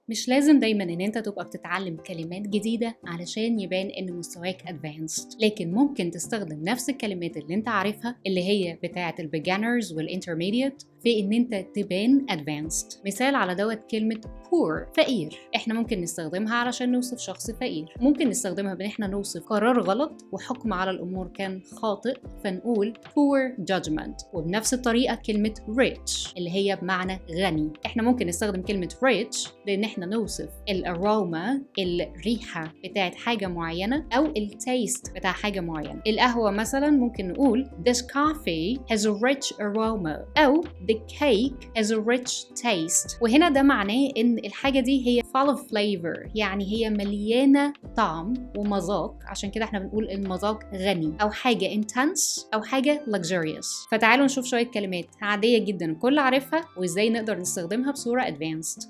مش لازم دايما ان انت تبقى بتتعلم كلمات جديدة علشان يبان ان مستواك advanced، لكن ممكن تستخدم نفس الكلمات اللي انت عارفها اللي هي بتاعة البيجانرز والانترميديت في ان انت تبان advanced. مثال على دوت كلمة poor، فقير. احنا ممكن نستخدمها علشان نوصف شخص فقير. ممكن نستخدمها بان احنا نوصف قرار غلط وحكم على الامور كان خاطئ فنقول poor judgment. وبنفس الطريقة كلمة rich اللي هي بمعنى غني. احنا ممكن نستخدم كلمة rich لان احنا نوصف الاروما، الريحة بتاعت حاجة معينة او التيست بتاع حاجة معينة. القهوة مثلا ممكن نقول this coffee has a rich aroma او the cake has a rich taste. وهنا ده معناه ان الحاجة دي هي full of flavor، يعني هي مليانة طعم ومذاق، عشان كده احنا بنقول المذاق غني، او حاجة intense او حاجة luxurious. فتعالوا نشوف شوية كلمات عادية جدا الكل عارفها وازاي نقدر نستخدمها بصورة advanced.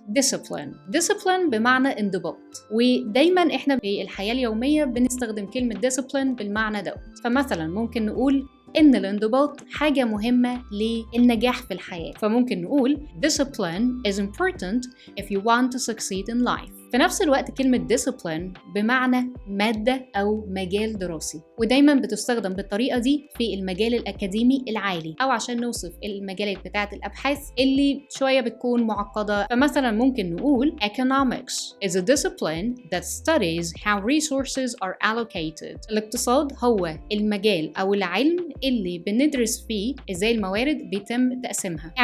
discipline بمعنى انضباط، ودايما احنا في الحياة اليومية بنستخدم كلمة discipline بالمعنى ده. فمثلا ممكن نقول إن الانضباط حاجة مهمة للنجاح في الحياة، فممكن نقول discipline is important if you want to succeed in life. في نفس الوقت كلمة discipline بمعنى مادة أو مجال دراسي، ودايما بتستخدم بالطريقة دي في المجال الأكاديمي العالي أو عشان نوصف المجالات بتاعة الأبحاث اللي شوية بتكون معقدة. فمثلا ممكن نقول economics is a discipline that studies how resources are allocated. الاقتصاد هو المجال أو العلم اللي بندرس فيه إزاي الموارد بيتم تقسيمها.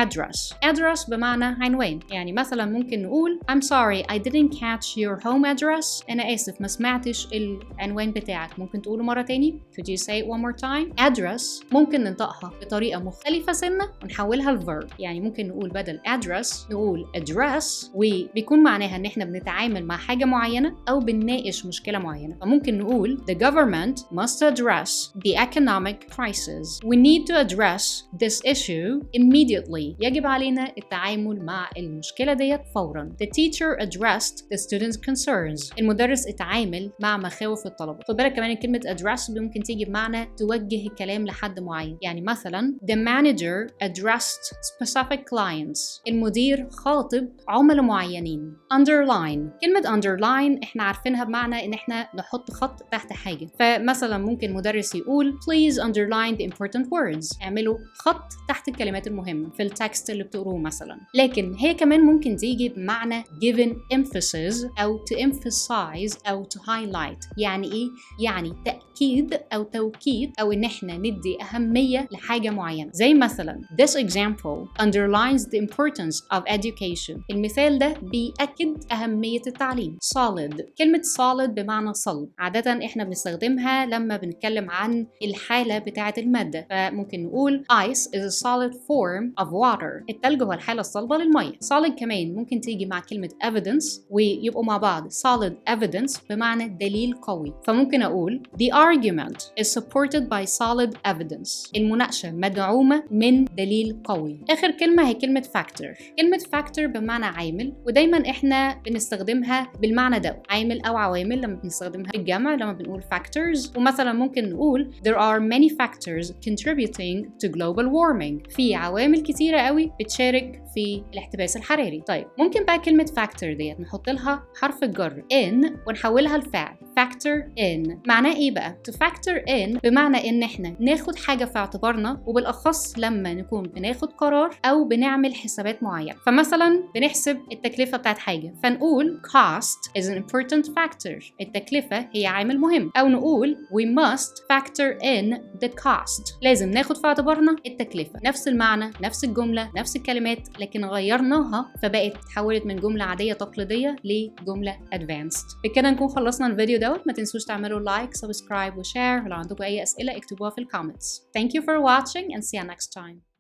address بمعنى عنوان، يعني مثلا ممكن نقول I'm sorry I didn't catch your home address. أنا آسف ما سمعتش العنوان بتاعك، ممكن تقوله مرة تاني. Could you say it one more time? address ممكن ننطقها بطريقة مختلفة سنة ونحولها لverb، يعني ممكن نقول بدل address نقول address، وبيكون معناها إن إحنا بنتعامل مع حاجة معينة أو بنناقش مشكلة معينة. فممكن نقول the government must address the economic crisis. We need to address this issue immediately. يجب علينا التعامل مع المشكلة ديت فورا. The teacher addressed the students' concerns. المدرس اتعامل مع مخاوف الطلبة. خد بالك كمان كلمة address ممكن تيجي بمعنى توجه الكلام لحد معين، يعني مثلا the manager addressed specific clients. المدير خاطب عملاء معينين. underline كلمة underline احنا عارفينها بمعنى ان احنا نحط خط تحت حاجة. فمثلا ممكن مدرس يقول please underline the important words. اعملوا خط تحت الكلمات المهمة في التكست اللي بتقروه مثلا. لكن هي كمان ممكن تيجي بمعنى given emphasis أو to emphasize أو to highlight. يعني إيه؟ يعني تأكيد أو توكيد أو إن إحنا ندي أهمية لحاجة معينة. زي مثلا this example underlines the importance of education. المثال ده بيأكد أهمية التعليم. solid كلمة solid بمعنى صلب، عادة إحنا بنستخدمها لما بنتكلم عن الحالة بتاعة المادة. فممكن نقول ice is a solid form of water. التلج هو الحالة الصلبة للمية. solid كمان ممكن تيجي مع كلمة evidence ويبقوا مع بعض solid evidence بمعنى دليل قوي. فممكن أقول the argument is supported by solid evidence. المناقشة مدعومة من دليل قوي. آخر كلمة هي كلمة factor. كلمة factor بمعنى عامل، ودايما إحنا بنستخدمها بالمعنى ده، عامل أو عوامل لما بنستخدمها بالجمع لما بنقول factors. ومثلا ممكن نقول there are many factors contributing to global warming. في عوامل كتيرة قوي بتشارك في الاحتباس الحراري. طيب ممكن بقى كلمة factor ديت نحط لها حرف الجر in ونحولها لفعل factor in. معناه ايه بقى؟ to factor in بمعنى ان احنا ناخد حاجة في اعتبارنا، وبالاخص لما نكون بناخد قرار او بنعمل حسابات معينة. فمثلا بنحسب التكلفة بتاعت حاجة فنقول cost is an important factor. التكلفة هي عامل مهم. او نقول we must factor in the cost. لازم ناخد في اعتبارنا التكلفة. نفس المعنى، نفس الجملة، نفس الكلمات، لكن غيرناها فبقت تحولت من جملة عادية تقليدية لجملة advanced. بكده نكون خلصنا الفيديو دوت. ما تنسوش تعملوا لايك، سبسكرايب وشير. ولو عندكم اي اسئلة اكتبوها في الكومنتس. Thank you for watching and see you next time.